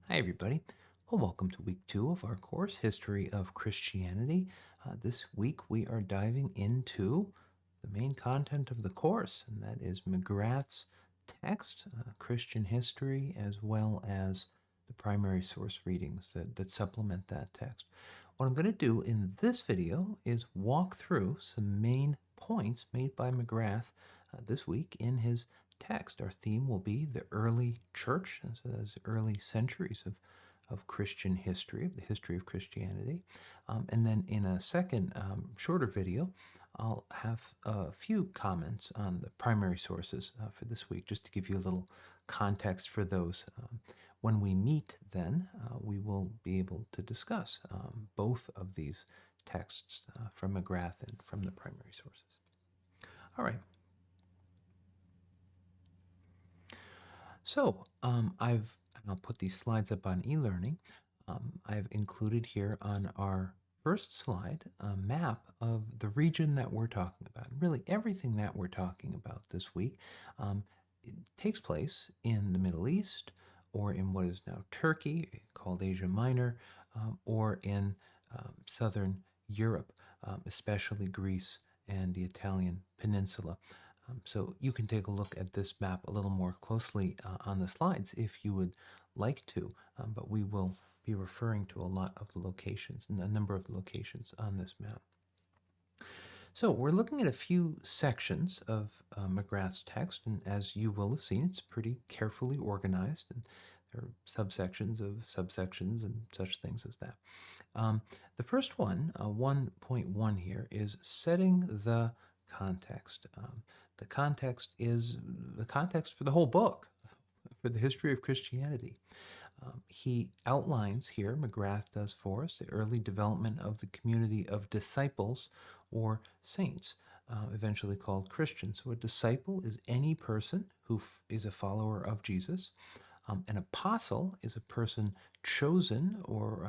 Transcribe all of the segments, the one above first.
Hi, everybody. Well, welcome to week 2 of our course, History of Christianity. This week we are diving into the main content of the course, and that is McGrath's text, Christian history, as well as the primary source readings that supplement that text. What I'm going to do in this video is walk through some main points made by McGrath this week in his text. Our theme will be the early church, so those early centuries of Christian history, of the history of Christianity. And then in a second, shorter video, I'll have a few comments on the primary sources for this week, just to give you a little context for those. When we meet, then, we will be able to discuss both of these texts from McGrath and from the primary sources. All right. So I'll put these slides up on e-learning. I've included here on our first slide a map of the region that we're talking about. Really, everything that we're talking about this week it takes place in the Middle East or in what is now Turkey, called Asia Minor, or in southern Europe, especially Greece and the Italian peninsula. So you can take a look at this map a little more closely on the slides if you would like to, but we will be referring to a lot of the locations, and a number of the locations on this map. So we're looking at a few sections of McGrath's text, and as you will have seen, it's pretty carefully organized, and there are subsections of subsections and such things as that. The first one, 1.1 here, is setting the context. The context is the context for the whole book, for the history of Christianity. He outlines here, McGrath does for us, the early development of the community of disciples or saints, eventually called Christians. So a disciple is any person who is a follower of Jesus. An apostle is a person chosen or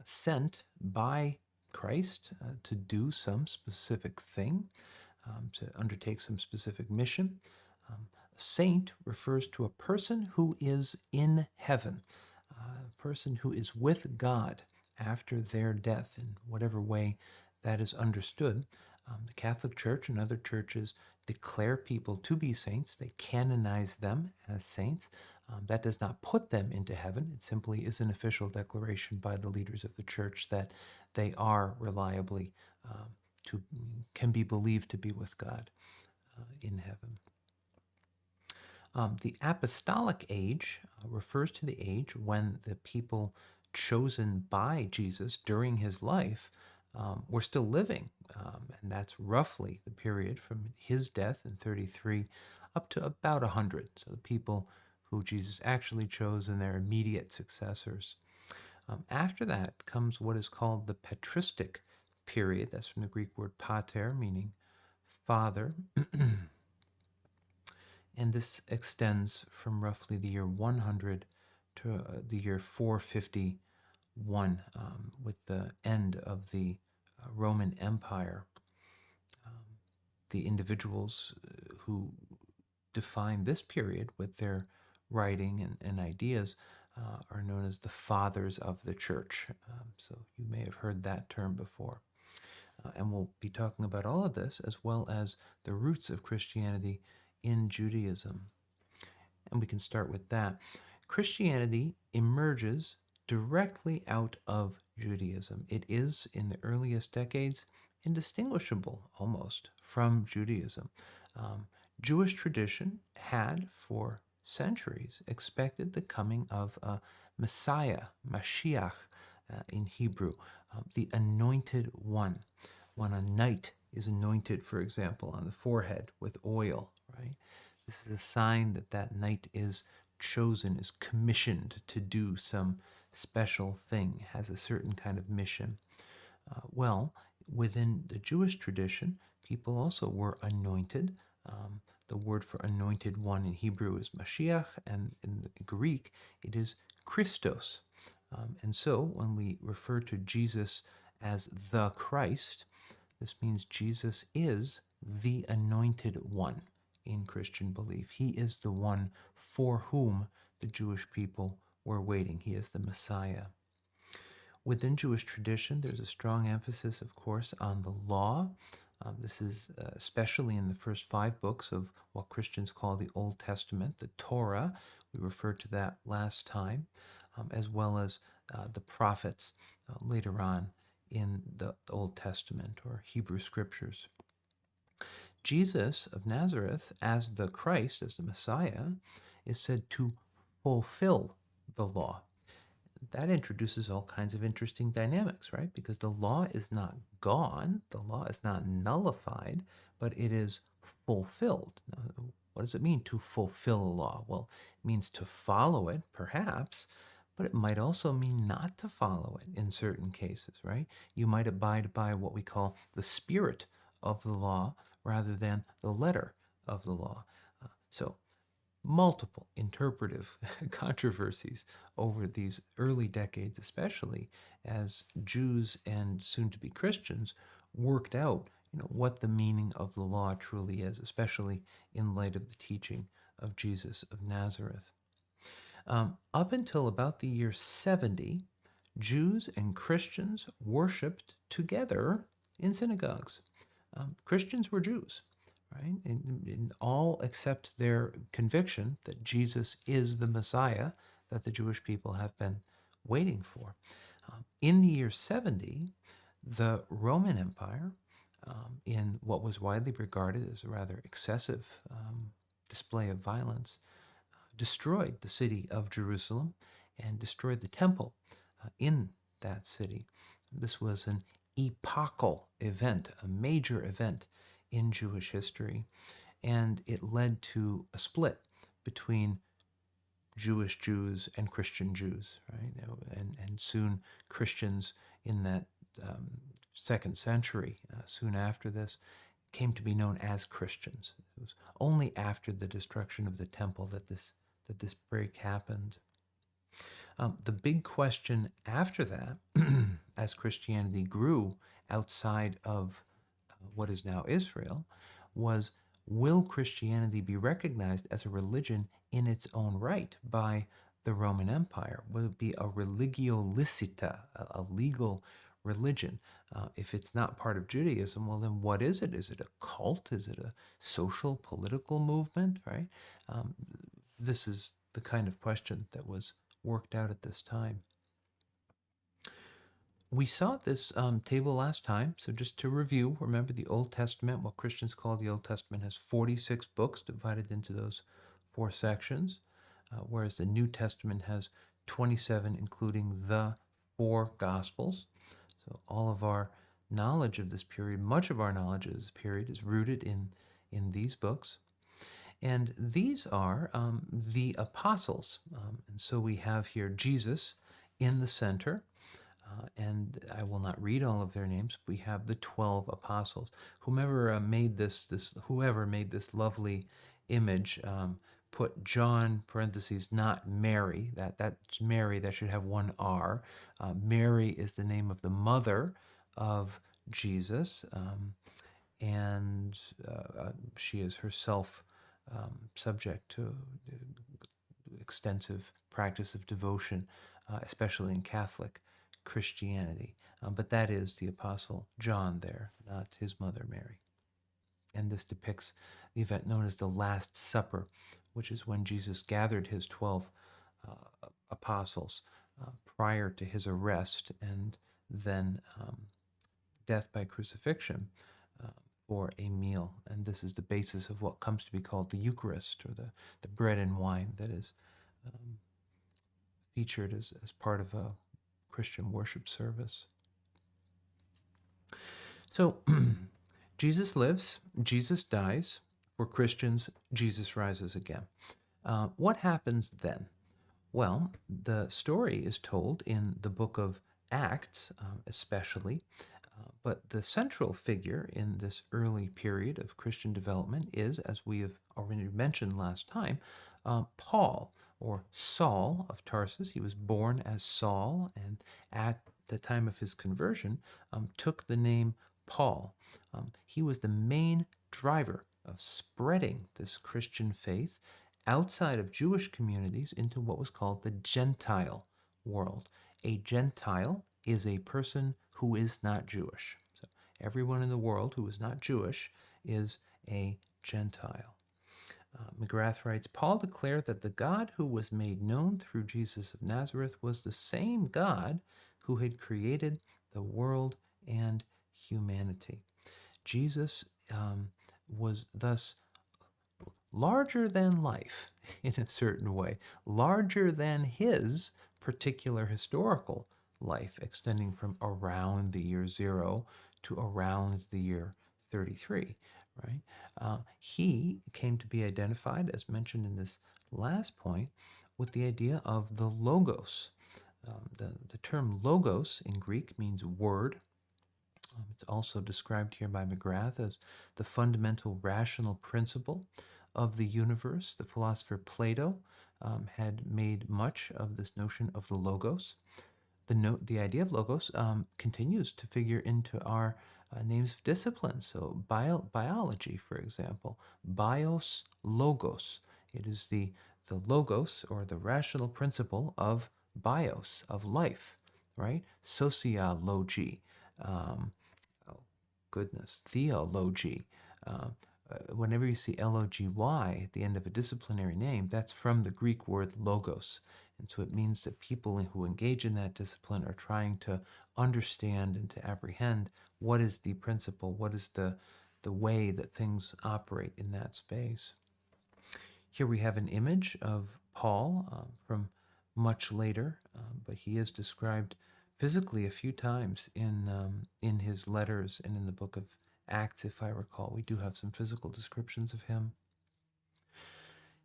sent by Christ to do some specific thing, to undertake some specific mission. A saint refers to a person who is in heaven, a person who is with God after their death, in whatever way that is understood. The Catholic Church and other churches declare people to be saints. They canonize them as saints. That does not put them into heaven. It simply is an official declaration by the leaders of the church that they are reliably can be believed to be with God in heaven. The Apostolic Age refers to the age when the people chosen by Jesus during his life were still living. And that's roughly the period from his death in 33 up to about 100. So the people who Jesus actually chose and their immediate successors. After that comes what is called the patristic period. That's from the Greek word pater, meaning father. And this extends from roughly the year 100 to the year 451, with the end of the Roman Empire. The individuals who define this period with their writing and ideas are known as the fathers of the church. So you may have heard that term before. And we'll be talking about all of this as well as the roots of Christianity in Judaism. And we can start with that. Christianity emerges directly out of Judaism. It is, in the earliest decades, indistinguishable almost from Judaism. Jewish tradition had, for centuries, expected the coming of a Messiah, Mashiach in Hebrew, the anointed one. When a knight is anointed, for example, on the forehead with oil, right? This is a sign that that knight is chosen, is commissioned to do some special thing, has a certain kind of mission. Well, within the Jewish tradition, people also were anointed. The word for anointed one in Hebrew is Mashiach, and in Greek it is Christos. And so when we refer to Jesus as the Christ, this means Jesus is the anointed one in Christian belief. He is the one for whom the Jewish people we're waiting. He is the Messiah. Within Jewish tradition, there's a strong emphasis, of course, on the law. This is especially in the first 5 books of what Christians call the Old Testament, the Torah. We referred to that last time, as well as the prophets later on in the Old Testament or Hebrew scriptures. Jesus of Nazareth, as the Christ, as the Messiah, is said to fulfill the law. That introduces all kinds of interesting dynamics, right? Because the law is not gone, the law is not nullified, but it is fulfilled. Now, what does it mean to fulfill a law? Well, it means to follow it, perhaps, but it might also mean not to follow it in certain cases, right? You might abide by what we call the spirit of the law rather than the letter of the law. So multiple interpretive controversies over these early decades, especially as Jews and soon to be Christians worked out what the meaning of the law truly is, especially in light of the teaching of Jesus of Nazareth. Up until about the year 70, Jews and Christians worshipped together in synagogues. Christians were Jews, right? In all except their conviction that Jesus is the Messiah that the Jewish people have been waiting for. In the year 70, the Roman Empire, in what was widely regarded as a rather excessive display of violence, destroyed the city of Jerusalem and destroyed the temple in that city. This was an epochal event, a major event in Jewish history, and it led to a split between Jewish Jews and Christian Jews, right? And soon Christians in that second century, soon after this, came to be known as Christians. It was only after the destruction of the temple that this break happened. The big question after that, as Christianity grew outside of what is now Israel, was will Christianity be recognized as a religion in its own right by the Roman Empire? Will it be a religio licita, a legal religion? If it's not part of Judaism, well, then what is it? Is it a cult? Is it a social, political movement, right? This is the kind of question that was worked out at this time. We saw this table last time, so just to review, remember the Old Testament, what Christians call the Old Testament, has 46 books divided into those 4 sections, whereas the New Testament has 27, including the 4 Gospels. So all of our knowledge of this period, much of our knowledge of this period, is rooted in these books. And these are the apostles. And so we have here Jesus in the center. And I will not read all of their names. We have the 12 apostles. Whoever made this lovely image, put John parentheses not Mary. That's Mary. That should have 1 R. Mary is the name of the mother of Jesus, and she is herself subject to extensive practice of devotion, especially in Catholic Christianity. But that is the Apostle John there, not his mother Mary. And this depicts the event known as the Last Supper, which is when Jesus gathered his 12 apostles prior to his arrest and then death by crucifixion for a meal. And this is the basis of what comes to be called the Eucharist, or the bread and wine that is featured as part of a Christian worship service. So Jesus lives, Jesus dies. For Christians, Jesus rises again. What happens then? Well, the story is told in the book of Acts, especially, but the central figure in this early period of Christian development is, as we have already mentioned last time, Paul, or Saul of Tarsus. He was born as Saul, and at the time of his conversion, took the name Paul. He was the main driver of spreading this Christian faith outside of Jewish communities into what was called the Gentile world. A Gentile is a person who is not Jewish. So everyone in the world who is not Jewish is a Gentile. McGrath writes, Paul declared that the God who was made known through Jesus of Nazareth was the same God who had created the world and humanity. Jesus was thus larger than life in a certain way, larger than his particular historical life, extending from around the year 0 to around the year 33, right? He came to be identified, as mentioned in this last point, with the idea of the logos. The term logos in Greek means word. It's also described here by McGrath as the fundamental rational principle of the universe. The philosopher Plato had made much of this notion of the logos. The idea of logos continues to figure into our names of disciplines. So biology, for example, bios logos. It is the logos, or the rational principle of bios, of life, right? Sociology. Oh, goodness, theology. Uh, Whenever you see logy at the end of a disciplinary name, that's from the Greek word logos. And so it means that people who engage in that discipline are trying to understand and to apprehend what is the principle, what is the way that things operate in that space. Here we have an image of Paul from much later, but he is described physically a few times in his letters and in the book of Acts, if I recall. We do have some physical descriptions of him.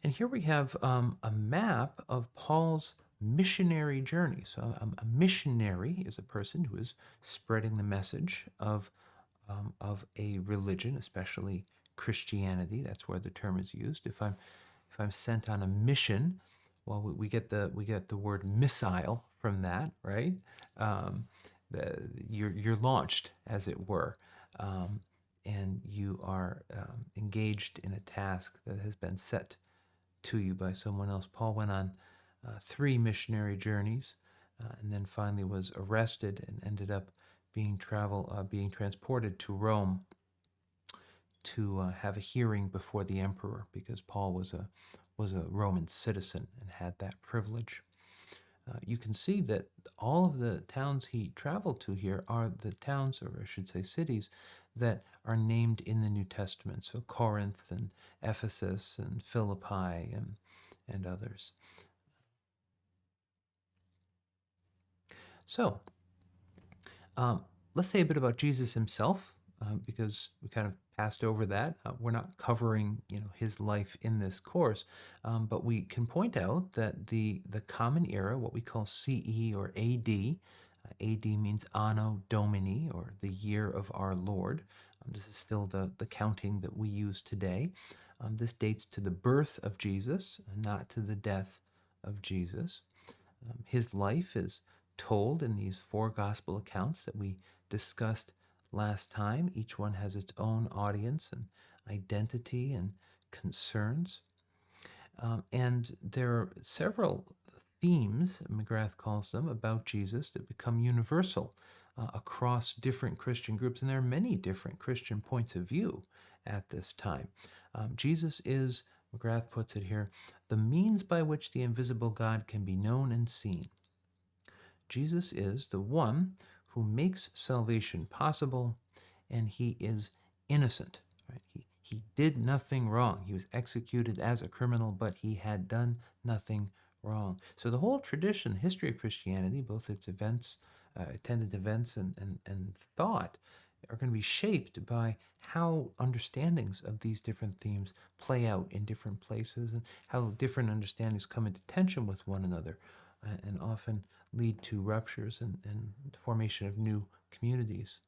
And here we have a map of Paul's missionary journey. So a missionary is a person who is spreading the message of a religion, especially Christianity. That's where the term is used. If I'm sent on a mission, well, we get the word missile from that, right? Um, you're launched, as it were, and you are engaged in a task that has been set to you by someone else. Paul went on 3 missionary journeys, and then finally was arrested and ended up being transported to Rome to have a hearing before the emperor, because Paul was a Roman citizen and had that privilege. You can see that all of the towns he traveled to here are the towns, or I should say cities, that are named in the New Testament. So Corinth and Ephesus and Philippi and others. So let's say a bit about Jesus himself, because we kind of passed over that. We're not covering, his life in this course, but we can point out that the common era, what we call CE or AD, AD means Anno Domini, or the year of our Lord. This is still the counting that we use today. This dates to the birth of Jesus, not to the death of Jesus. His life is told in these 4 gospel accounts that we discussed last time. Each one has its own audience and identity and concerns. And there are several themes, McGrath calls them, about Jesus that become universal across different Christian groups. And there are many different Christian points of view at this time. Jesus is, McGrath puts it here, the means by which the invisible God can be known and seen. Jesus is the one who makes salvation possible, and he is innocent. Right? He did nothing wrong. He was executed as a criminal, but he had done nothing wrong. So the whole tradition, history of Christianity, both its events, attended events, and thought, are going to be shaped by how understandings of these different themes play out in different places, and how different understandings come into tension with one another, and often lead to ruptures and the formation of new communities.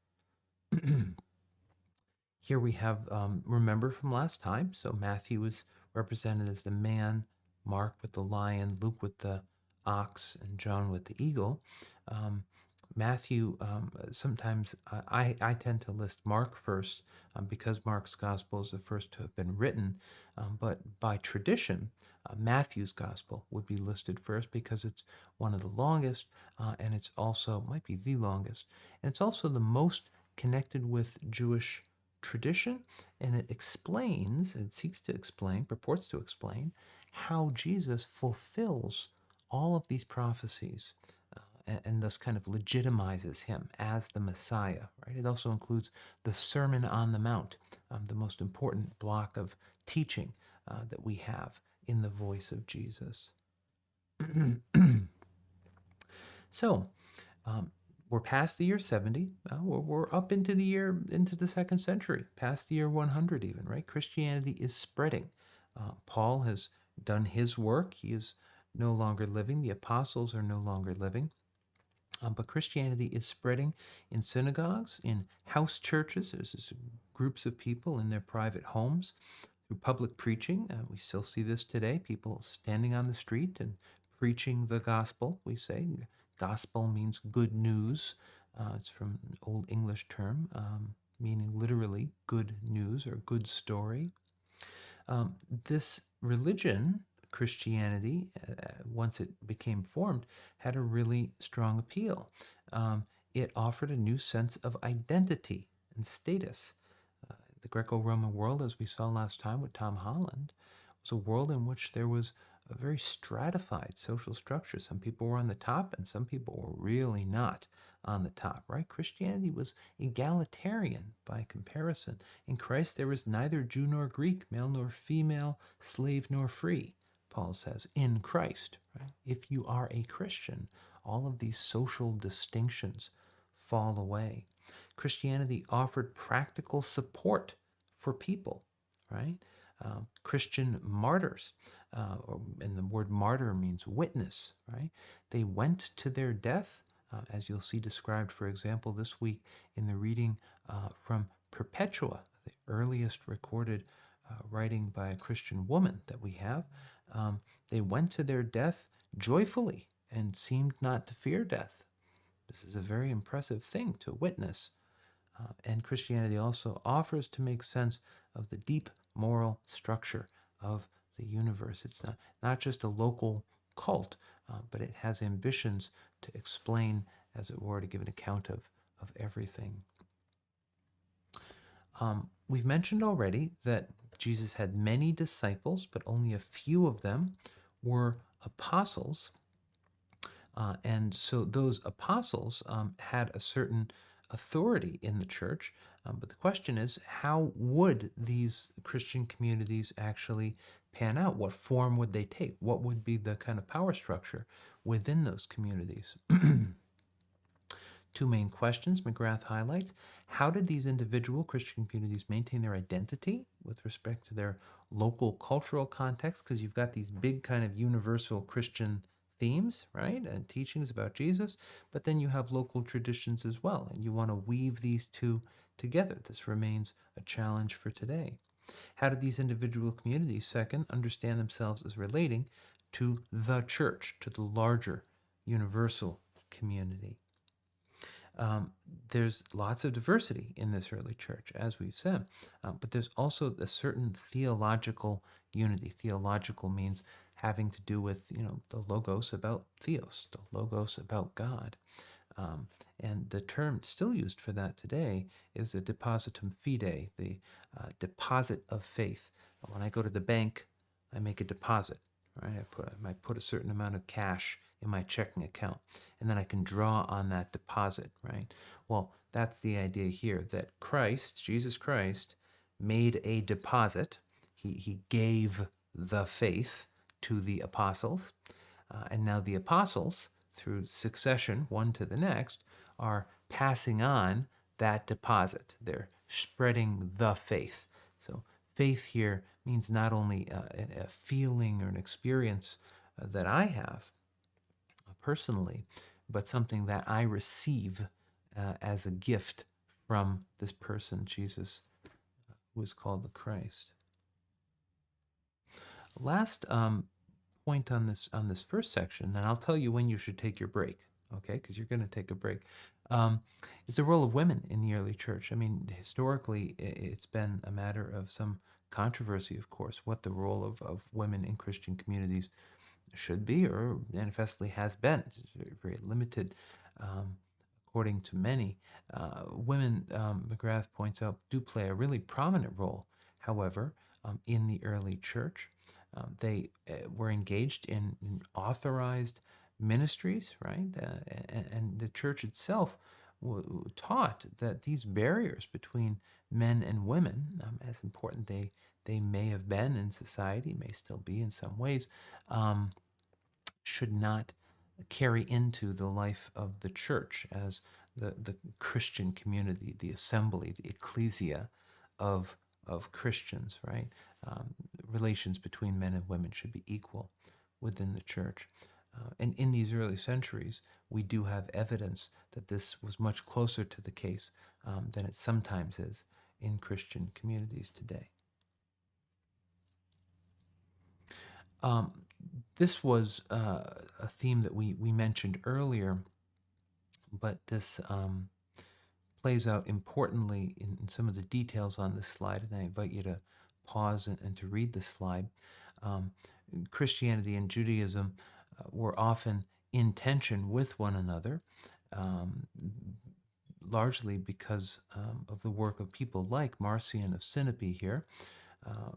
Here we have, remember from last time, so Matthew is represented as the man, Mark with the lion, Luke with the ox, and John with the eagle. Matthew, sometimes I tend to list Mark first because Mark's gospel is the first to have been written. But by tradition, Matthew's gospel would be listed first because it's one of the longest, and it's also, might be the longest, and it's also the most connected with Jewish tradition. And it seeks to explain, purports to explain, how Jesus fulfills all of these prophecies, and thus kind of legitimizes him as the Messiah, right? It also includes the Sermon on the Mount, the most important block of teaching that we have in the voice of Jesus. So, um, we're past the year 70. We're up into the second century, past the year 100 even, right? Christianity is spreading. Paul has done his work. He is no longer living. The apostles are no longer living. But Christianity is spreading in synagogues, in house churches. There's groups of people in their private homes, through public preaching. We still see this today, people standing on the street and preaching the gospel. We say gospel means good news. It's from an Old English term, meaning literally good news or good story. This religion, Christianity, once it became formed, had a really strong appeal. It offered a new sense of identity and status. The Greco-Roman world, as we saw last time with Tom Holland, was a world in which there was a very stratified social structure. Some people were on the top and some people were really not on the top, right? Christianity was egalitarian by comparison. In Christ, there was neither Jew nor Greek, male nor female, slave nor free, Paul says, in Christ, right? If you are a Christian, all of these social distinctions fall away. Christianity offered practical support for people, right? Christian martyrs, and the word martyr means witness, right? They went to their death, as you'll see described, for example, this week in the reading from Perpetua, the earliest recorded writing by a Christian woman that we have. They went to their death joyfully and seemed not to fear death. This is a very impressive thing to witness. And Christianity also offers to make sense of the deep moral structure of the universe. It's not just a local cult, but it has ambitions to explain, as it were, to give an account of everything. We've mentioned already that Jesus had many disciples, but only a few of them were apostles. And so those apostles had a certain authority in the church. But the question is, how would these Christian communities actually pan out? What form would they take? What would be the kind of power structure within those communities? Two main questions McGrath highlights. How did these individual Christian communities maintain their identity with respect to their local cultural context? Because you've got these big kind of universal Christian themes, right? And teachings about Jesus, but then you have local traditions as well. And you want to weave these two together. This remains a challenge for today. How did these individual communities, second, understand themselves as relating to the church, to the larger universal community? There's lots of diversity in this early church, as we've said, but there's also a certain theological unity. Theological means having to do with, the logos about theos, the logos about God. And the term still used for that today is a depositum fidei, the deposit of faith. When I go to the bank, I make a deposit, right? I might put a certain amount of cash in my checking account, and then I can draw on that deposit, right? Well, that's the idea here, that Christ, Jesus Christ, made a deposit. He gave the faith to the apostles, and now the apostles, through succession, one to the next, are passing on that deposit. They're spreading the faith. So faith here means not only a feeling or an experience that I have personally, but something that I receive as a gift from this person, Jesus, who is called the Christ. Last point on this first section, and I'll tell you when you should take your break. okay, because you're going to take a break, um, is the role of women in the early church. I mean, historically, it's been a matter of some controversy, of course, what the role of women in Christian communities should be or manifestly has been. It's very, very limited, um, according to many. Women, McGrath points out, do play a really prominent role, however, in the early church. They were engaged in authorized ministries, right? And the church itself taught that these barriers between men and women, as important they may have been in society, may still be in some ways, um, should not carry into the life of the church as the Christian community, the assembly, the ecclesia of, of Christians, right? Relations between men and women should be equal within the church. And in these early centuries, we do have evidence that this was much closer to the case than it sometimes is in Christian communities today. Um, this was a theme that we mentioned earlier, but this plays out importantly in some of the details on this slide, and I invite you to pause and to read this slide. Um, Christianity and Judaism were often in tension with one another, um, largely because of the work of people like Marcion of Sinope here.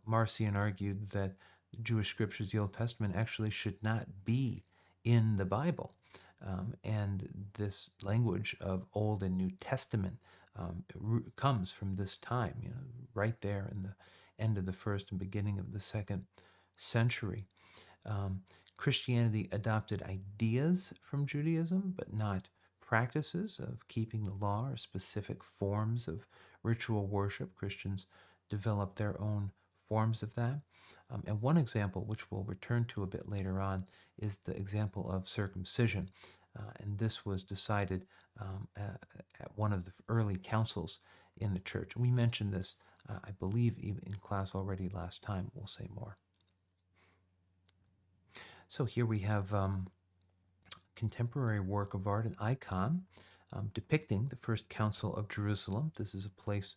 Marcion argued that the Jewish scriptures, the Old Testament, actually should not be in the Bible. And this language of Old and New Testament comes from this time, right there in the end of the first and beginning of the second century. Um, Christianity adopted ideas from Judaism, but not practices of keeping the law or specific forms of ritual worship. Christians developed their own forms of that. And one example, which we'll return to a bit later on, is the example of circumcision. And this was decided at one of the early councils in the church. We mentioned this, I believe, even in class already last time. We'll say more. So here we have contemporary work of art, an icon depicting the First Council of Jerusalem. This is a place,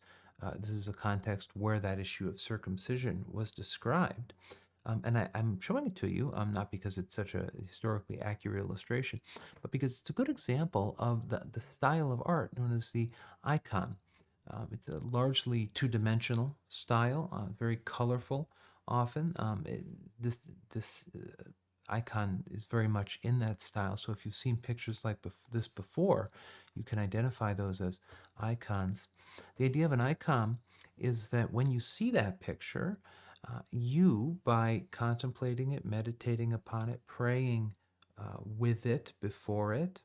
this is a context where that issue of circumcision was described. And I'm showing it to you, not because it's such a historically accurate illustration, but because it's a good example of the style of art known as the icon. It's a largely two-dimensional style, very colorful often. This icon is very much in that style. So if you've seen pictures like this before, you can identify those as icons. The idea of an icon is that when you see that picture, you, by contemplating it, meditating upon it, praying with it, before it,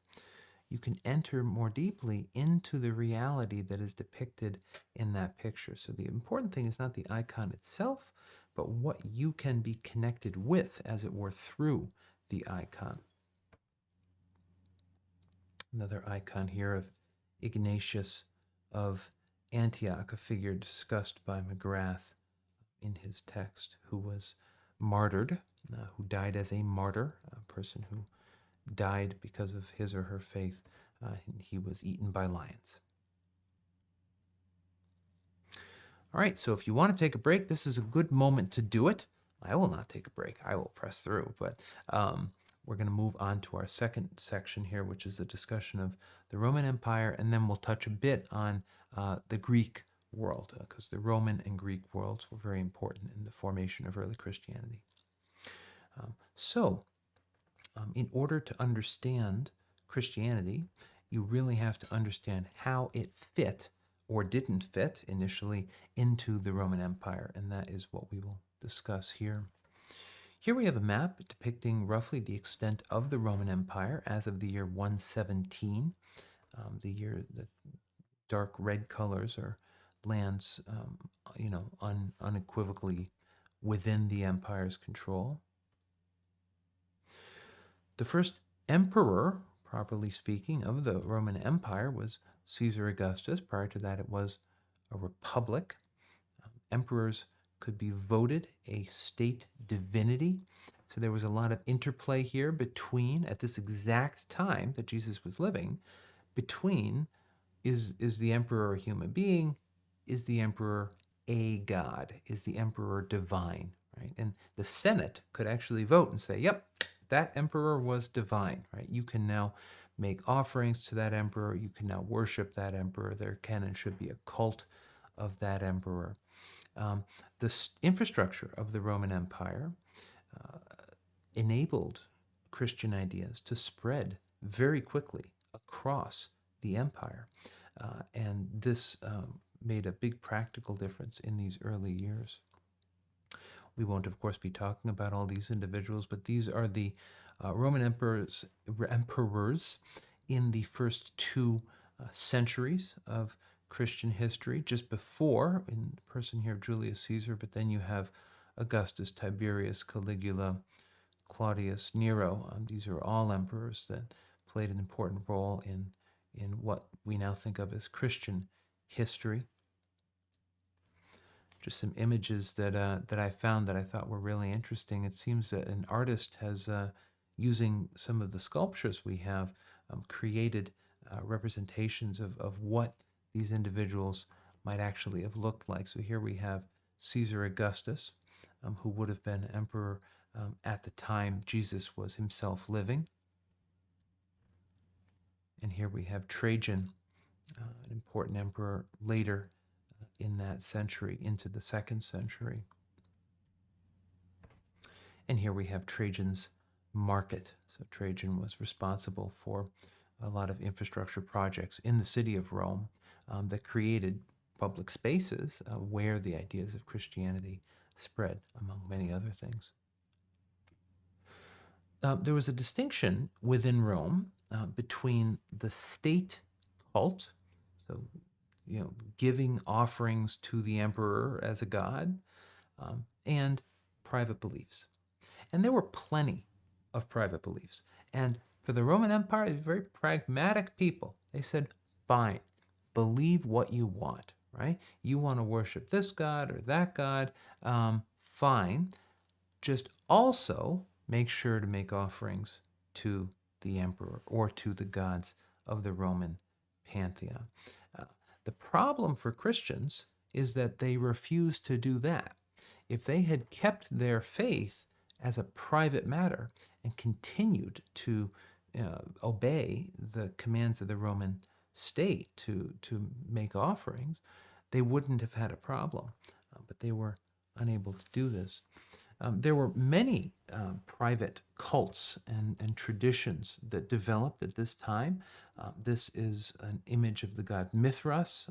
you can enter more deeply into the reality that is depicted in that picture. So the important thing is not the icon itself, but what you can be connected with, as it were, through the icon. Another icon here of Ignatius of Antioch, a figure discussed by McGrath in his text, who was martyred, who died as a martyr, a person who died because of his or her faith. He was eaten by lions. All right, so if you want to take a break, this is a good moment to do it. I will not take a break. I will press through, but we're going to move on to our second section here, which is the discussion of the Roman Empire, and then we'll touch a bit on the Greek world, because the Roman and Greek worlds were very important in the formation of early Christianity. In order to understand Christianity, you really have to understand how it fit or didn't fit initially into the Roman Empire, and that is what we will discuss here. Here we have a map depicting roughly the extent of the Roman Empire as of the year 117. The year, the dark red colors are lands, unequivocally within the empire's control. The first emperor, properly speaking, of the Roman Empire was Caesar Augustus. Prior to that, it was a republic. Emperors could be voted a state divinity So there was a lot of interplay here between, at this exact time that Jesus was living, between is the emperor a human being? Is the emperor a god? Is the emperor divine? Right? And the Senate could actually vote and say, yep, that emperor was divine, right? You can now make offerings to that emperor. You can now worship that emperor. There can and should be a cult of that emperor. Um, the infrastructure of the Roman Empire uh, enabled Christian ideas to spread very quickly across the empire. And this made a big practical difference in these early years. We won't, of course, be talking about all these individuals, but these are the Roman emperors in the first two centuries of Christian history, just before, in the person here of Julius Caesar, but then you have Augustus, Tiberius, Caligula, Claudius, Nero. These are all emperors that played an important role in what we now think of as Christian history. Just some images that I found that I thought were really interesting. It seems that an artist has, using some of the sculptures we have, created representations of what these individuals might actually have looked like. So here we have Caesar Augustus, who would have been emperor at the time Jesus was himself living. And here we have Trajan, an important emperor later in that century, into the second century. And here we have Trajan's market. So Trajan was responsible for a lot of infrastructure projects in the city of Rome that created public spaces where the ideas of Christianity spread, among many other things. There was a distinction within Rome between the state cult, so giving offerings to the emperor as a god, and private beliefs. And there were plenty of private beliefs. And for the Roman Empire, they were very pragmatic people. They said, fine, believe what you want, right? You want to worship this god or that god, fine. Just also make sure to make offerings to the emperor or to the gods of the Roman pantheon. Uh, the problem for Christians is that they refuse to do that. If they had kept their faith as a private matter and continued to obey the commands of the Roman state to make offerings, they wouldn't have had a problem. But they were unable to do this. There were many private cults and traditions that developed at this time. This is an image of the god Mithras,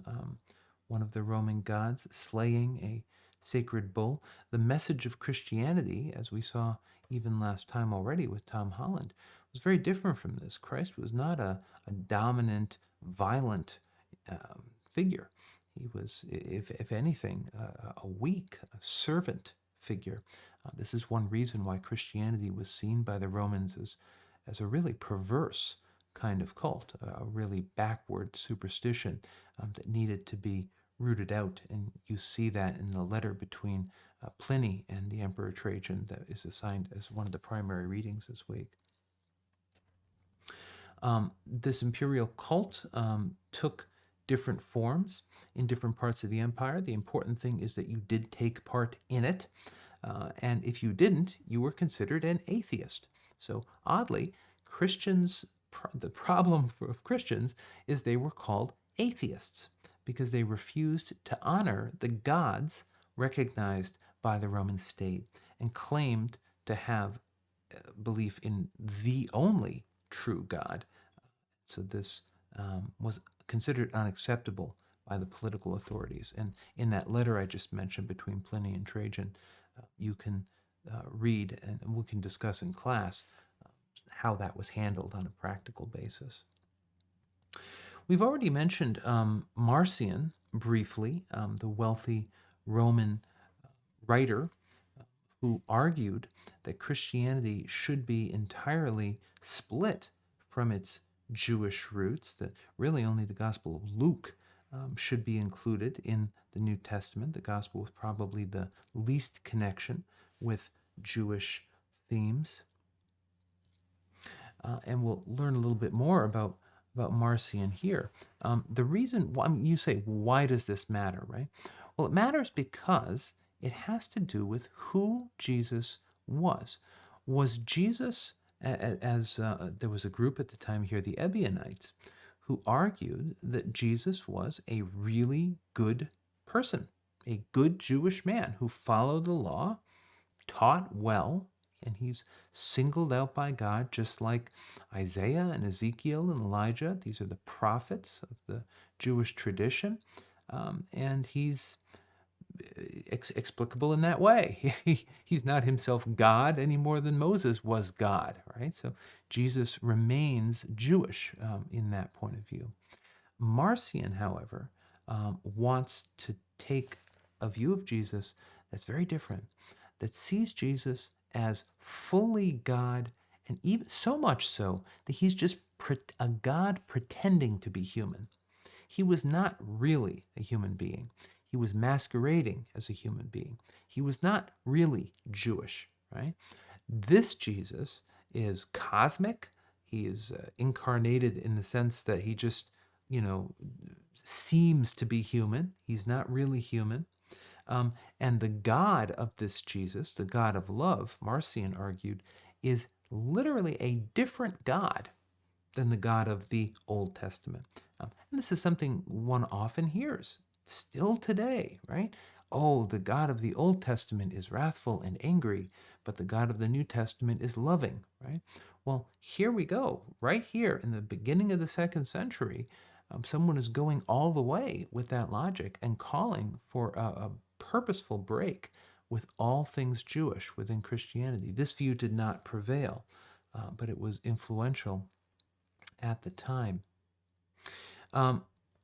one of the Roman gods, slaying a sacred bull. The message of Christianity, as we saw even last time already with Tom Holland, was very different from this. Christ was not a dominant, violent figure. He was, if anything, a weak servant figure. This is one reason why Christianity was seen by the Romans as a really perverse kind of cult, a really backward superstition that needed to be rooted out. And you see that in the letter between Pliny and the Emperor Trajan that is assigned as one of the primary readings this week. This imperial cult took different forms in different parts of the empire. The important thing is that you did take part in it. And if you didn't, you were considered an atheist. So oddly, Christians, the problem of Christians is they were called atheists because they refused to honor the gods recognized by the Roman state and claimed to have belief in the only true God. So this was considered unacceptable by the political authorities. And in that letter I just mentioned between Pliny and Trajan, you can read and we can discuss in class how that was handled on a practical basis. We've already mentioned Marcion briefly, the wealthy Roman writer who argued that Christianity should be entirely split from its Jewish roots, that really only the Gospel of Luke should be included in the New Testament, the Gospel with probably the least connection with Jewish themes. And we'll learn a little bit more about Marcion here. The reason why you say, why does this matter, right? Well, it matters because it has to do with who Jesus was. Was Jesus, as there was a group at the time here, the Ebionites, who argued that Jesus was a really good person, a good Jewish man who followed the law, taught well, and he's singled out by God, just like Isaiah and Ezekiel and Elijah. These are the prophets of the Jewish tradition. And he's explicable in that way. He's not himself God any more than Moses was God, right? So Jesus remains Jewish in that point of view. Marcion, however, wants to take a view of Jesus that's very different, that sees Jesus as fully God, and even so much so that he's just a God pretending to be human. He was not really a human being. He was masquerading as a human being. He was not really Jewish, right? This Jesus is cosmic. He is incarnated in the sense that he just, seems to be human. He's not really human. And the God of this Jesus, the God of love, Marcion argued, is literally a different God than the God of the Old Testament. And this is something one often hears still today, right? Oh, the God of the Old Testament is wrathful and angry, but the God of the New Testament is loving, right? Well, here we go. Right here in the beginning of the 2nd century, someone is going all the way with that logic and calling for a purposeful break with all things Jewish within Christianity. This view did not prevail, but it was influential at the time.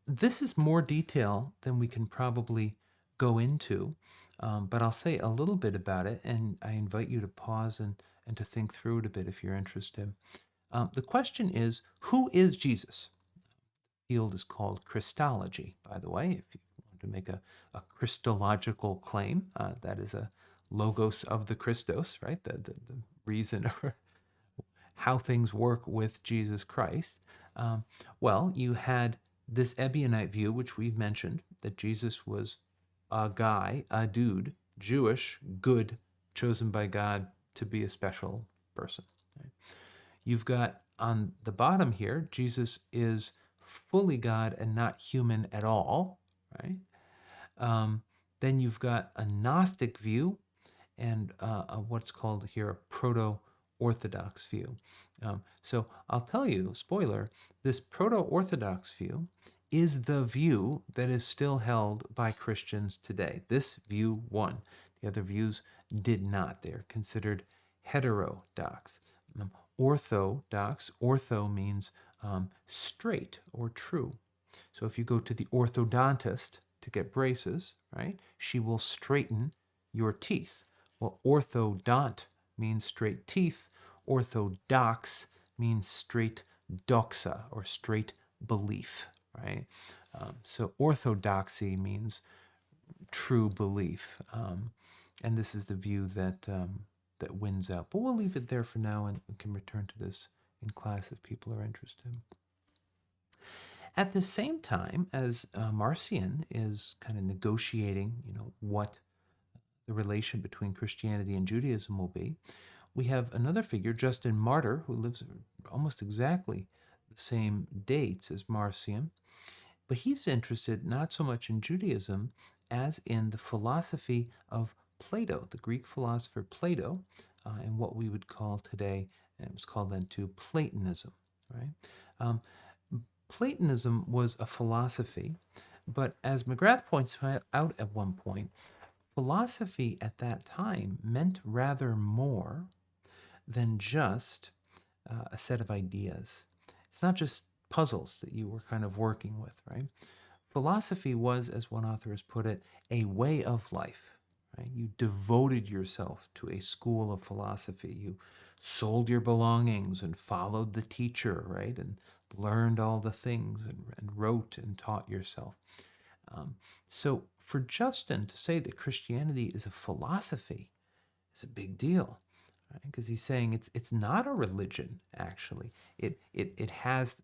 This is more detail than we can probably go into, but I'll say a little bit about it, and I invite you to pause and to think through it a bit if you're interested. The question is, who is Jesus? The field is called Christology, by the way. If you want to make a Christological claim, that is a logos of the Christos, right? The reason or how things work with Jesus Christ. Well, you had this Ebionite view, which we've mentioned, that Jesus was a guy, a dude, Jewish, good, chosen by God to be a special person. Right? You've got on the bottom here, Jesus is fully God and not human at all, right? Then you've got a Gnostic view and what's called here a proto-Orthodox view. So I'll tell you, spoiler, this proto-Orthodox view is the view that is still held by Christians today. This view won. The other views did not. They are considered heterodox. Orthodox, ortho means straight or true. So if you go to the orthodontist to get braces, right, she will straighten your teeth. Well, orthodont means straight teeth. Orthodox means straight doxa or straight belief, right? So orthodoxy means true belief. And this is the view that that wins out. But we'll leave it there for now and we can return to this in class if people are interested. At the same time as Marcion is kind of negotiating, what the relation between Christianity and Judaism will be, we have another figure, Justin Martyr, who lives almost exactly the same dates as Marcion, but he's interested not so much in Judaism as in the philosophy of Plato, the Greek philosopher Plato, and what we would call today, and it was called then too, Platonism, right? Platonism was a philosophy, but as McGrath points out at one point, philosophy at that time meant rather more than just a set of ideas. It's not just puzzles that you were kind of working with, right? Philosophy was, as one author has put it, a way of life, right? You devoted yourself to a school of philosophy. You sold your belongings and followed the teacher, right? And learned all the things and wrote and taught yourself. So for Justin to say that Christianity is a philosophy is a big deal, right? Because he's saying it's not a religion actually. It has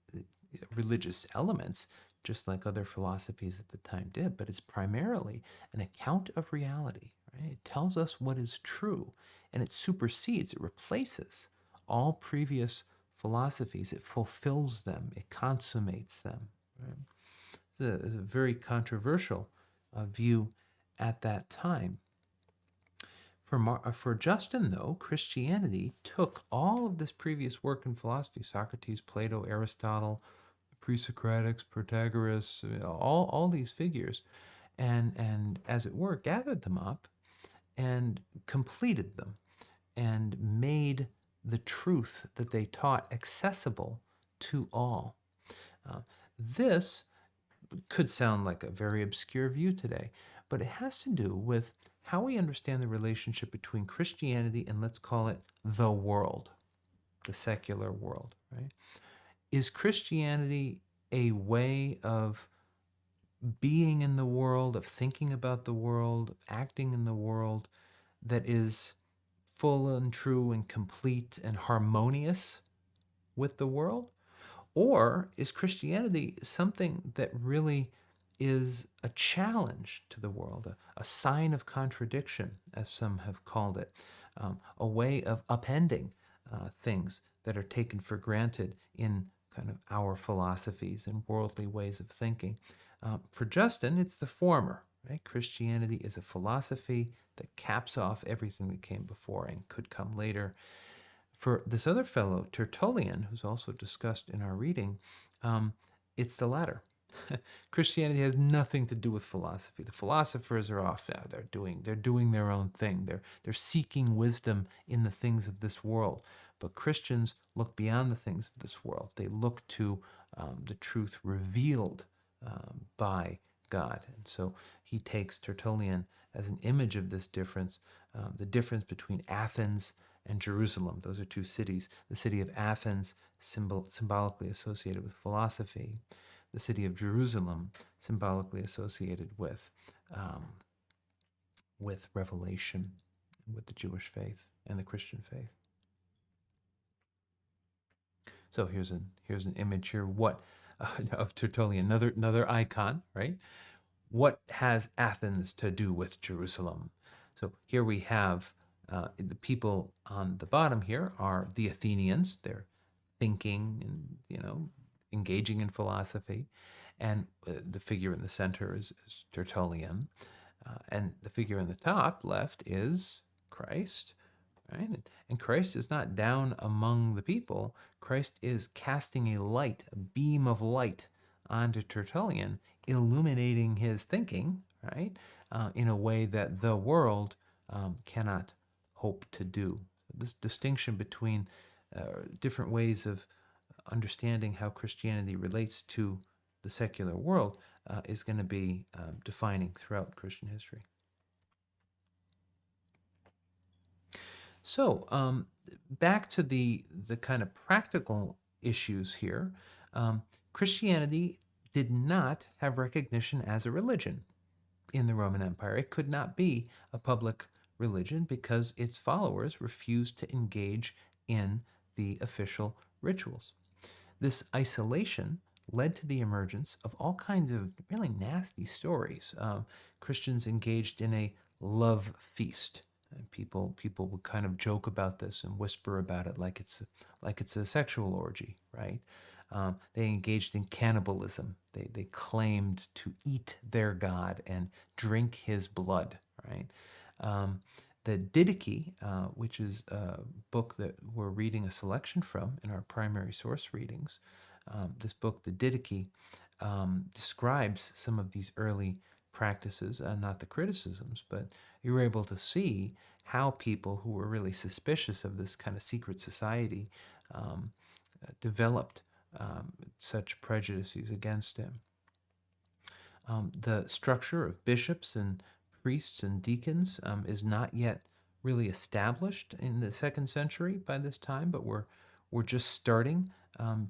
religious elements, just like other philosophies at the time did, but it's primarily an account of reality. Right? It tells us what is true, and it supersedes, it replaces all previous philosophies. It fulfills them, it consummates them. Right? It's a very controversial view at that time. For Justin, though, Christianity took all of this previous work in philosophy, Socrates, Plato, Aristotle, the pre-Socratics, Protagoras, all these figures, and as it were, gathered them up and completed them and made the truth that they taught accessible to all. Uh, this could sound like a very obscure view today, but it has to do with how we understand the relationship between Christianity and, let's call it, the world, the secular world, right? Is Christianity a way of being in the world, of thinking about the world, acting in the world that is full and true and complete and harmonious with the world? Or is Christianity something that really is a challenge to the world, a sign of contradiction, as some have called it, a way of upending things that are taken for granted in kind of our philosophies and worldly ways of thinking? For Justin, it's the former. Right? Christianity is a philosophy that caps off everything that came before and could come later. For this other fellow, Tertullian, who's also discussed in our reading, um, it's the latter. Christianity has nothing to do with philosophy. The philosophers are off now. They're doing their own thing. They're seeking wisdom in the things of this world. But Christians look beyond the things of this world. They look to the truth revealed by God. And so he takes Tertullian as an image of this difference, the difference between Athens and Jerusalem. Those are two cities. The city of Athens, symbolically associated with philosophy. The city of Jerusalem, symbolically associated um, with revelation, with the Jewish faith and the Christian faith. So here's an image here. What of Tertullian? Another icon, right? What has Athens to do with Jerusalem? So here we have the people on the bottom here are the Athenians. They're thinking and engaging in philosophy, and the figure in the center is Tertullian, and the figure in the top left is Christ, right? And Christ is not down among the people. Christ is casting a light, a beam of light onto Tertullian, illuminating his thinking, right? In a way that the world cannot hope to do. This distinction between different ways of understanding how Christianity relates to the secular world is going to be defining throughout Christian history. So back to the kind of practical issues here. Christianity did not have recognition as a religion in the Roman Empire. It could not be a public religion because its followers refused to engage in the official rituals. This isolation led to the emergence of all kinds of really nasty stories. Christians engaged in a love feast. And people would kind of joke about this and whisper about it like it's a sexual orgy, right? They engaged in cannibalism. They claimed to eat their God and drink his blood, right? Um, the Didache, which is a book that we're reading a selection from in our primary source readings, this book, the Didache, describes some of these early practices, not the criticisms, but you were able to see how people who were really suspicious of this kind of secret society developed such prejudices against him. The structure of bishops and priests and deacons is not yet really established in the second century by this time, but we're just starting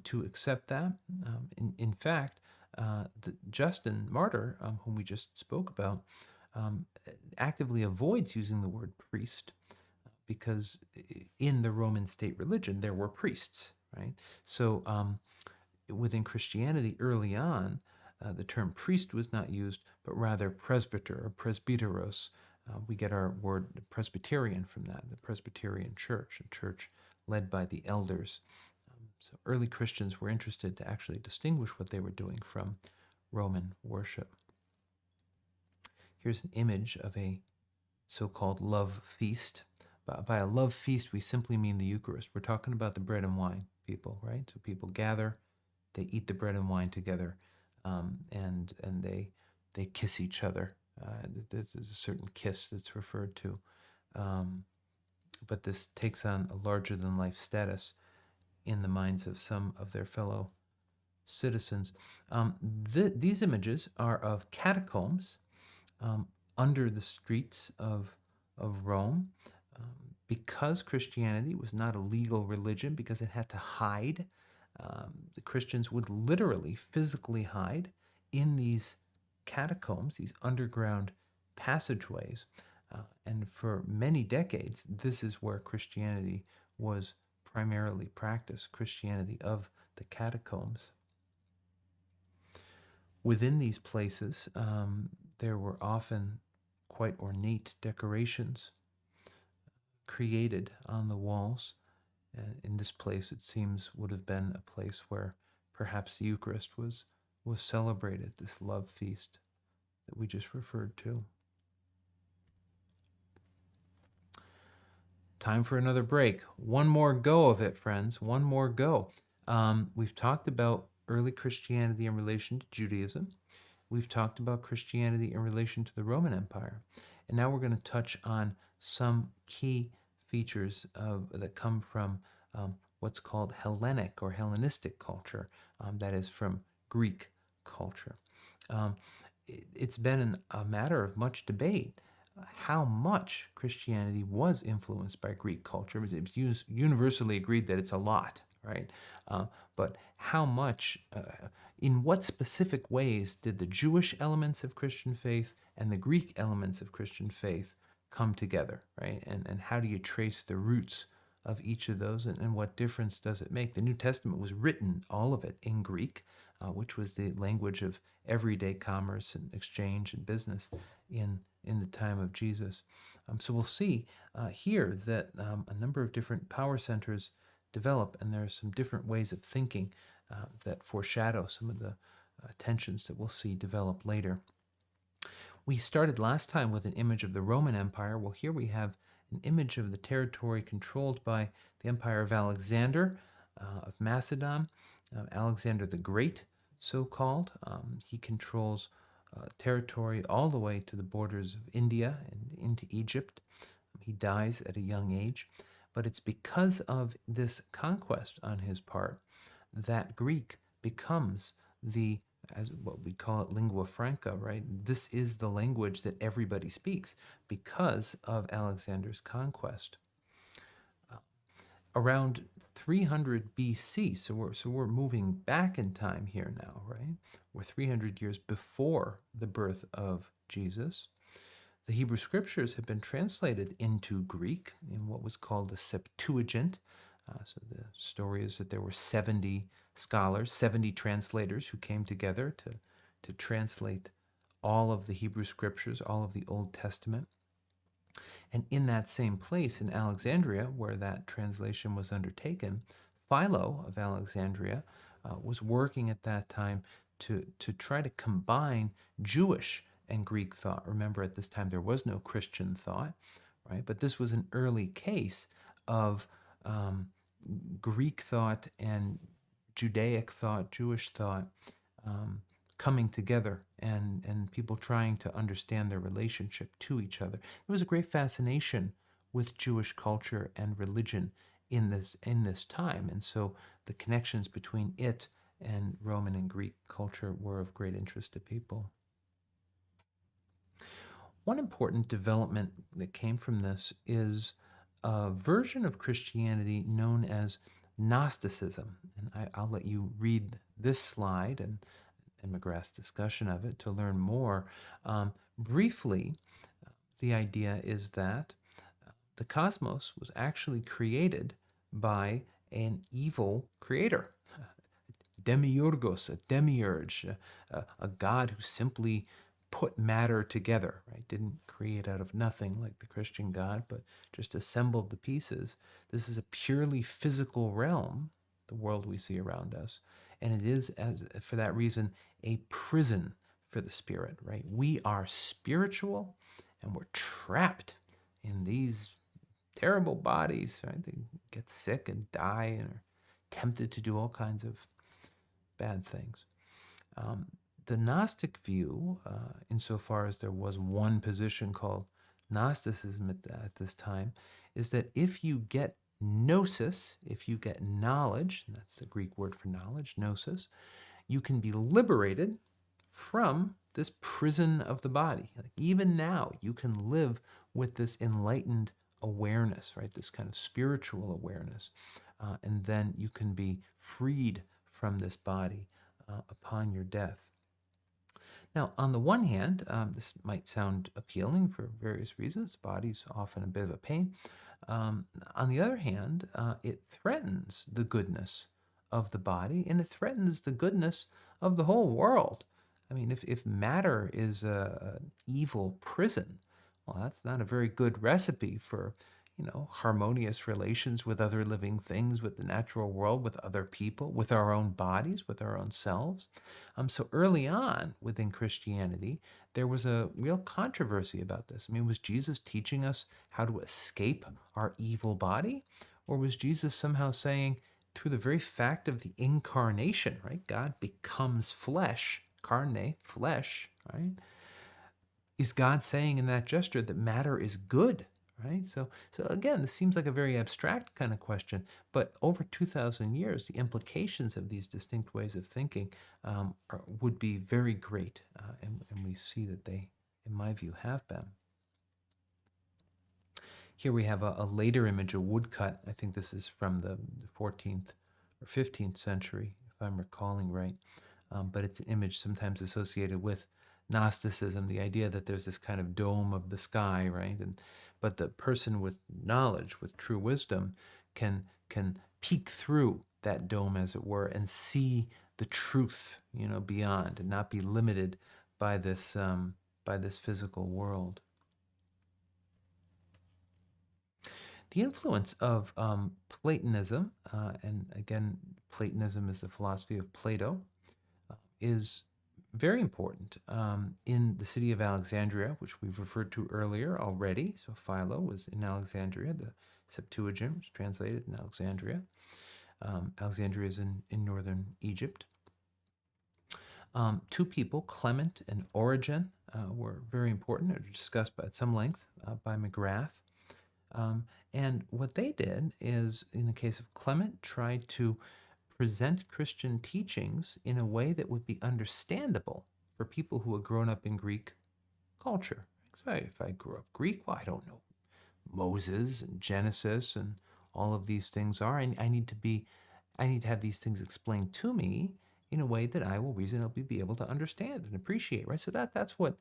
to accept that. In fact, Justin Martyr, whom we just spoke about, actively avoids using the word priest because in the Roman state religion there were priests, right? So within Christianity early on, the term priest was not used, but rather presbyter or presbyteros. We get our word Presbyterian from that, the Presbyterian church, a church led by the elders. So early Christians were interested to actually distinguish what they were doing from Roman worship. Here's an image of a so-called love feast. By a love feast, we simply mean the Eucharist. We're talking about the bread and wine, people, right? So people gather, they eat the bread and wine together, and they kiss each other. There's a certain kiss that's referred to, but this takes on a larger-than-life status in the minds of some of their fellow citizens. These images are of catacombs under the streets of Rome. Because Christianity was not a legal religion, because it had to hide, the Christians would literally, physically hide in these catacombs, these underground passageways. And for many decades, this is where Christianity was primarily practiced, Christianity of the catacombs. Within these places, there were often quite ornate decorations created on the walls. In this place, it seems, would have been a place where perhaps the Eucharist was celebrated, this love feast that we just referred to. Time for another break. One more go of it, friends. One more go. We've talked about early Christianity in relation to Judaism. We've talked about Christianity in relation to the Roman Empire. And now we're going to touch on some key features that come from what's called Hellenic or Hellenistic culture, that is from Greek culture. It's been a matter of much debate how much Christianity was influenced by Greek culture. It's universally agreed that it's a lot, right? But how much, in what specific ways did the Jewish elements of Christian faith and the Greek elements of Christian faith come together, right? And how do you trace the roots of each of those, and what difference does it make? The New Testament was written, all of it, in Greek, which was the language of everyday commerce and exchange and business in the time of Jesus. So we'll see here that a number of different power centers develop, and there are some different ways of thinking that foreshadow some of the tensions that we'll see develop later. We started last time with an image of the Roman Empire. Well, here we have an image of the territory controlled by the Empire of Alexander of Macedon, Alexander the Great, so-called. He controls territory all the way to the borders of India and into Egypt. He dies at a young age, but it's because of this conquest on his part that Greek becomes as what we call it, lingua franca, right? This is the language that everybody speaks because of Alexander's conquest. Around 300 BC, so we're moving back in time here now, right? We're 300 years before the birth of Jesus. The Hebrew Scriptures have been translated into Greek in what was called the Septuagint. So the story is that there were 70 scholars, 70 translators who came together to translate all of the Hebrew Scriptures, all of the Old Testament. And in that same place in Alexandria, where that translation was undertaken, Philo of Alexandria was working at that time to try to combine Jewish and Greek thought. Remember, at this time there was no Christian thought, right? But this was an early case of Greek thought and Judaic thought, Jewish thought, coming together and people trying to understand their relationship to each other. There was a great fascination with Jewish culture and religion in this time, and so the connections between it and Roman and Greek culture were of great interest to people. One important development that came from this is a version of Christianity known as Gnosticism. And I'll let you read this slide and McGrath's discussion of it to learn more. Briefly, the idea is that the cosmos was actually created by an evil creator, demiurgos, a demiurge, a god who simply put matter together, right? Didn't create out of nothing like the Christian God, but just assembled the pieces. This is a purely physical realm, the world we see around us, and it is, for that reason, a prison for the spirit, right? We are spiritual, and we're trapped in these terrible bodies, right? They get sick and die and are tempted to do all kinds of bad things. Um, the Gnostic view, insofar as there was one position called Gnosticism at this time, is that if you get gnosis, if you get knowledge, and that's the Greek word for knowledge, gnosis, you can be liberated from this prison of the body. Like even now, you can live with this enlightened awareness, right? This kind of spiritual awareness. And then you can be freed from this body upon your death. Now, on the one hand, this might sound appealing for various reasons. The body's often a bit of a pain. On the other hand, it threatens the goodness of the body, and it threatens the goodness of the whole world. I mean, if matter is an evil prison, well, that's not a very good recipe for, harmonious relations with other living things, with the natural world, with other people, with our own bodies, with our own selves. So early on within Christianity, there was a real controversy about this. I mean, was Jesus teaching us how to escape our evil body? Or was Jesus somehow saying, through the very fact of the incarnation, right? God becomes flesh, carne, flesh, right? Is God saying in that gesture that matter is good, right? So again, this seems like a very abstract kind of question, but over 2,000 years, the implications of these distinct ways of thinking would be very great, and we see that they, in my view, have been. Here we have a later image, a woodcut. I think this is from the 14th or 15th century, if I'm recalling right. But it's an image sometimes associated with Gnosticism, the idea that there's this kind of dome of the sky, right? But the person with knowledge, with true wisdom, can peek through that dome, as it were, and see the truth, beyond, and not be limited by this physical world. The influence of Platonism, and again, Platonism is the philosophy of Plato, is very important in the city of Alexandria, which we've referred to earlier already. So Philo was in Alexandria. The Septuagint was translated in Alexandria. Alexandria is in northern Egypt. Two people, Clement and Origen, were very important. They're discussed at some length by McGrath. And what they did is, in the case of Clement, tried to present Christian teachings in a way that would be understandable for people who had grown up in Greek culture. So if I grew up Greek, well, I don't know Moses and Genesis and all of these things are. I need to have these things explained to me in a way that I will reasonably be able to understand and appreciate, right? So that's what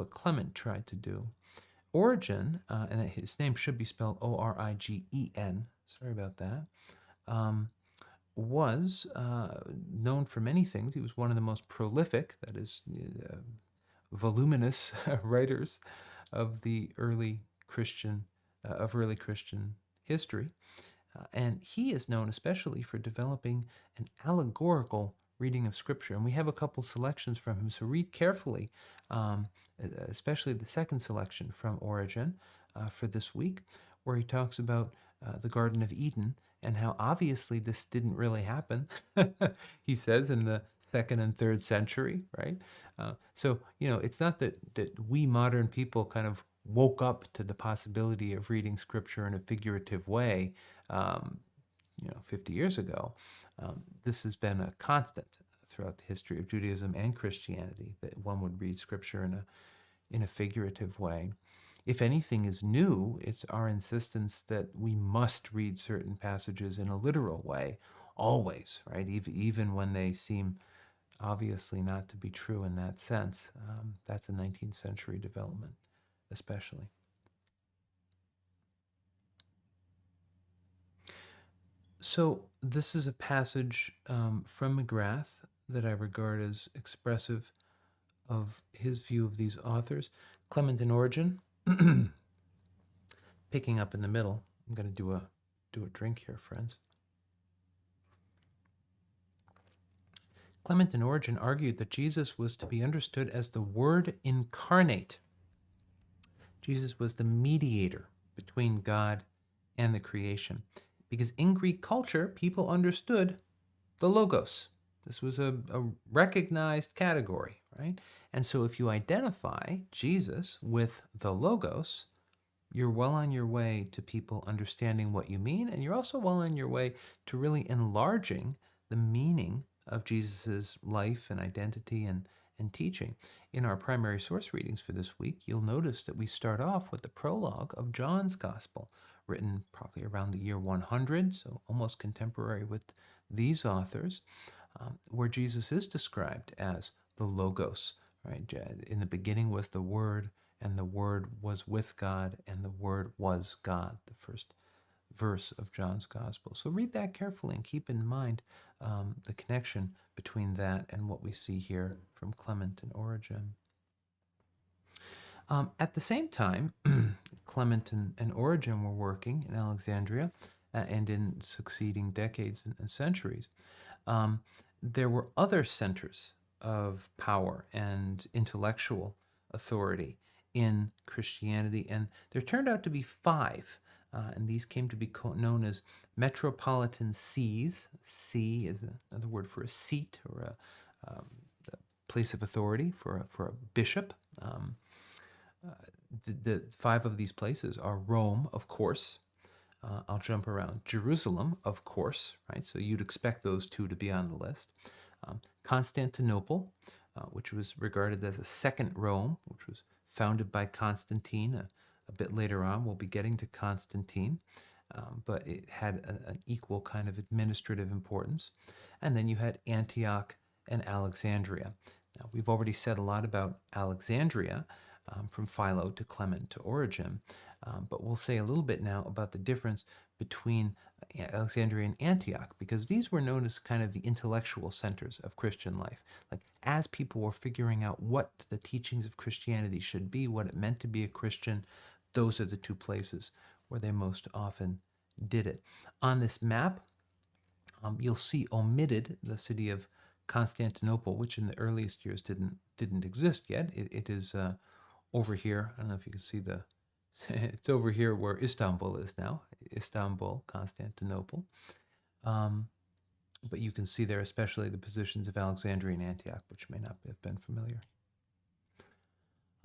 Clement tried to do. Origen, and his name should be spelled Origen. Sorry about that. Was known for many things. He was one of the most prolific, that is, voluminous writers of the early Christian history. And he is known especially for developing an allegorical reading of Scripture. And we have a couple selections from him, so read carefully, especially the second selection from Origen for this week, where he talks about the Garden of Eden and how obviously this didn't really happen, he says, in the 2nd and 3rd century, right? So, it's not that we modern people kind of woke up to the possibility of reading Scripture in a figurative way, 50 years ago. This has been a constant throughout the history of Judaism and Christianity, that one would read Scripture in a figurative way. If anything is new, it's our insistence that we must read certain passages in a literal way, always, right? Even when they seem obviously not to be true in that sense. That's a 19th century development, especially. So this is a passage from McGrath that I regard as expressive of his view of these authors. Clement and Origen, picking up in the middle. I'm going to do a drink here, friends. Clement and Origen argued that Jesus was to be understood as the Word incarnate. Jesus was the mediator between God and the creation. Because in Greek culture, people understood the Logos. This was a recognized category, right? And so if you identify Jesus with the Logos, you're well on your way to people understanding what you mean, and you're also well on your way to really enlarging the meaning of Jesus's life and identity and teaching. In our primary source readings for this week, you'll notice that we start off with the prologue of John's Gospel, written probably around the year 100, so almost contemporary with these authors, where Jesus is described as the Logos. Right? In the beginning was the Word, and the Word was with God, and the Word was God, the first verse of John's Gospel. So read that carefully and keep in mind the connection between that and what we see here from Clement and Origen. At the same time, Clement and Origen were working in Alexandria and in succeeding decades and centuries. There were other centers of power and intellectual authority in Christianity, and there turned out to be five, and these came to be known as metropolitan sees. See is another word for a seat or a place of authority for a bishop. The five of these places are Rome, of course. I'll jump around. Jerusalem, of course, right? So you'd expect those two to be on the list. Constantinople, which was regarded as a second Rome, which was founded by Constantine. A bit later on, we'll be getting to Constantine, but it had an equal kind of administrative importance. And then you had Antioch and Alexandria. Now, we've already said a lot about Alexandria, from Philo to Clement to Origen, but we'll say a little bit now about the difference between Alexandria and Antioch, because these were known as kind of the intellectual centers of Christian life. Like, as people were figuring out what the teachings of Christianity should be, what it meant to be a Christian, those are the two places where they most often did it. On this map, you'll see omitted the city of Constantinople, which in the earliest years didn't exist yet. It is over here. I don't know if you can see the. It's over here where Istanbul is now. Istanbul, Constantinople. But you can see there especially the positions of Alexandria and Antioch, which may not have been familiar.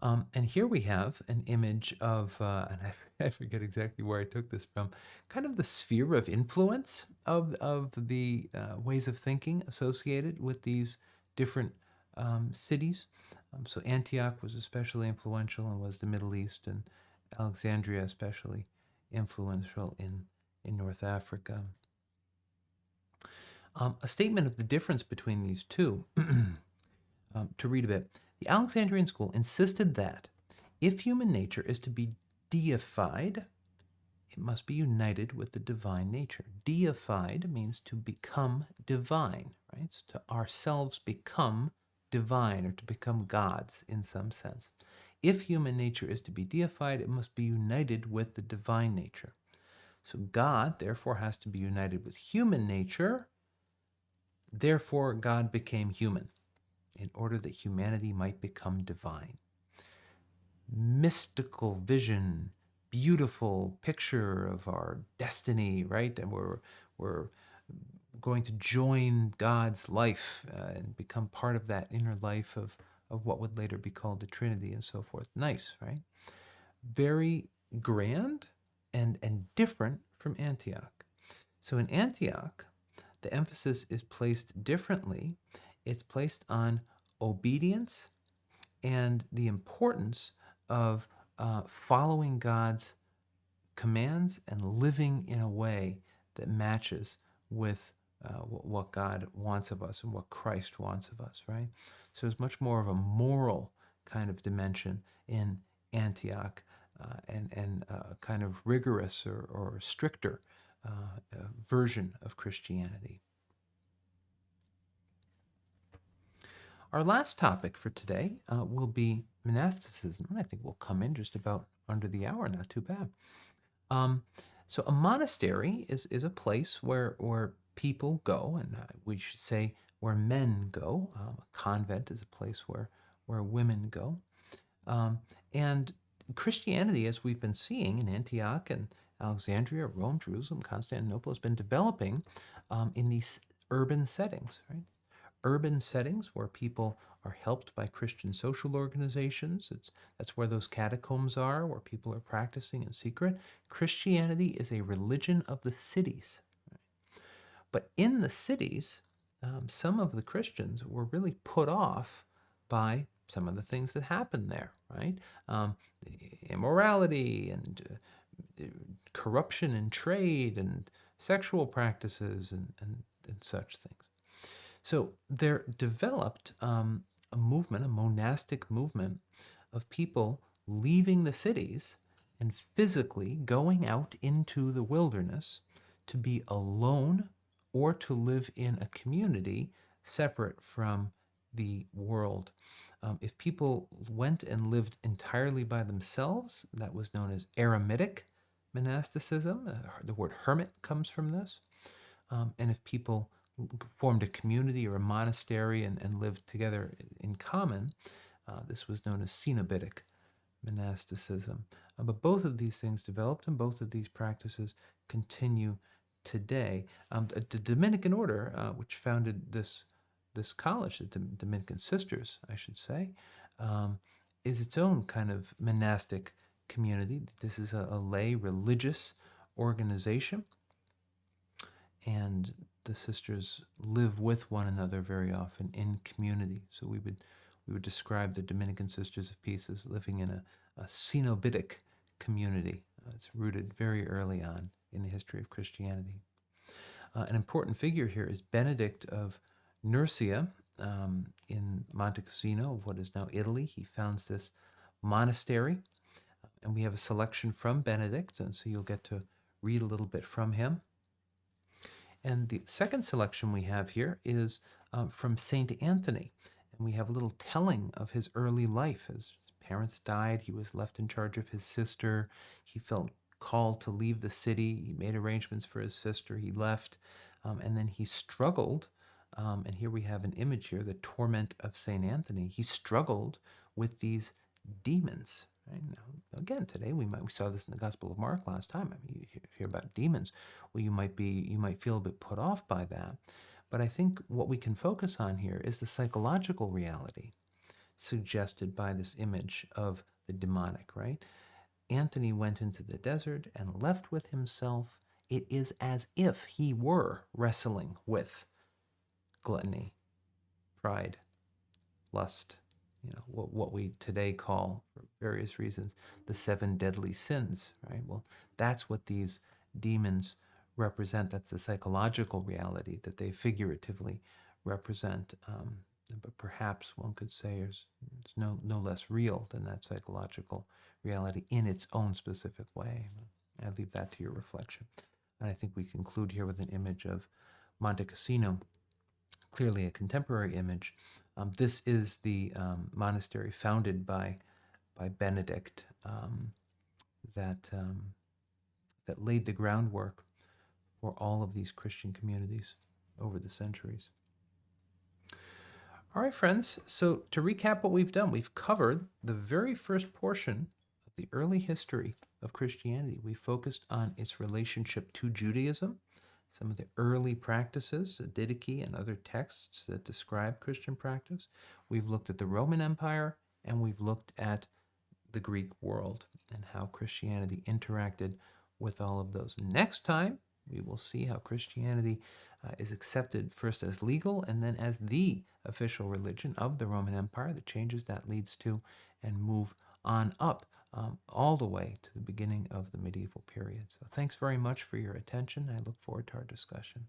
And here we have an image of, and I forget exactly where I took this from, kind of the sphere of influence of the ways of thinking associated with these different cities. So Antioch was especially influential and was the Middle East, and Alexandria especially influential in North Africa. A statement of the difference between these two, to read a bit. The Alexandrian school insisted that if human nature is to be deified, it must be united with the divine nature. Deified means to become divine, right? So to ourselves become divine or to become gods in some sense. If human nature is to be deified, it must be united with the divine nature. So God, therefore, has to be united with human nature. Therefore, God became human in order that humanity might become divine. Mystical vision, beautiful picture of our destiny, right? And we're going to join God's life and become part of that inner life of what would later be called the Trinity and so forth. Nice, right? Very grand and different from Antioch. So in Antioch, the emphasis is placed differently. It's placed on obedience and the importance of following God's commands and living in a way that matches with what God wants of us and what Christ wants of us, right? So it's much more of a moral kind of dimension in Antioch, and kind of rigorous or stricter version of Christianity. Our last topic for today will be monasticism. I think we'll come in just about under the hour, not too bad. Um, so a monastery is a place where people go, and we should say where men go. A convent is a place where women go. And Christianity, as we've been seeing in Antioch and Alexandria, Rome, Jerusalem, Constantinople, has been developing in these urban settings, right? Urban settings where people are helped by Christian social organizations. That's where those catacombs are, where people are practicing in secret. Christianity is a religion of the cities. But in the cities, some of the Christians were really put off by some of the things that happened there, right? Immorality and corruption in trade and sexual practices and such things. So there developed a movement, a monastic movement of people leaving the cities and physically going out into the wilderness to be alone or to live in a community separate from the world. If people went and lived entirely by themselves, that was known as eremitic monasticism. The word hermit comes from this. And if people formed a community or a monastery and lived together in common, this was known as cenobitic monasticism. But both of these things developed, and both of these practices continue today. The Dominican order, which founded this college, the Dominican Sisters, I should say, is its own kind of monastic community. This is a lay religious organization, and the sisters live with one another very often in community. So we would describe the Dominican Sisters of Peace as living in a cenobitic community. It's rooted very early on in the history of Christianity. An important figure here is Benedict of Nursia in Monte Cassino, of what is now Italy. He founds this monastery, and we have a selection from Benedict, and so you'll get to read a little bit from him. And the second selection we have here is from Saint Anthony. And we have a little telling of his early life. His parents died. He was left in charge of his sister. He felt called to leave the city. He made arrangements for his sister. He left. And then he struggled. And here we have an image here, the torment of Saint Anthony. He struggled with these demons. Right? Now, again, today we saw this in the Gospel of Mark last time. I mean, you hear about demons. Well, you might feel a bit put off by that, but I think what we can focus on here is the psychological reality suggested by this image of the demonic. Right? Anthony went into the desert and left with himself. It is as if he were wrestling with gluttony, pride, lust, what we today call, for various reasons, the 7 deadly sins, right? Well, that's what these demons represent. That's the psychological reality that they figuratively represent. But perhaps one could say it's no less real than that psychological reality in its own specific way. I leave that to your reflection. And I think we conclude here with an image of Monte Cassino, clearly a contemporary image. This is the monastery founded by Benedict that laid the groundwork for all of these Christian communities over the centuries. All right, friends. So to recap what we've done, we've covered the very first portion of the early history of Christianity. We focused on its relationship to Judaism, some of the early practices, the Didache and other texts that describe Christian practice. We've looked at the Roman Empire, and we've looked at the Greek world and how Christianity interacted with all of those. Next time, we will see how Christianity is accepted first as legal and then as the official religion of the Roman Empire, the changes that leads to, and move on up all the way to the beginning of the medieval period. So thanks very much for your attention. I look forward to our discussion.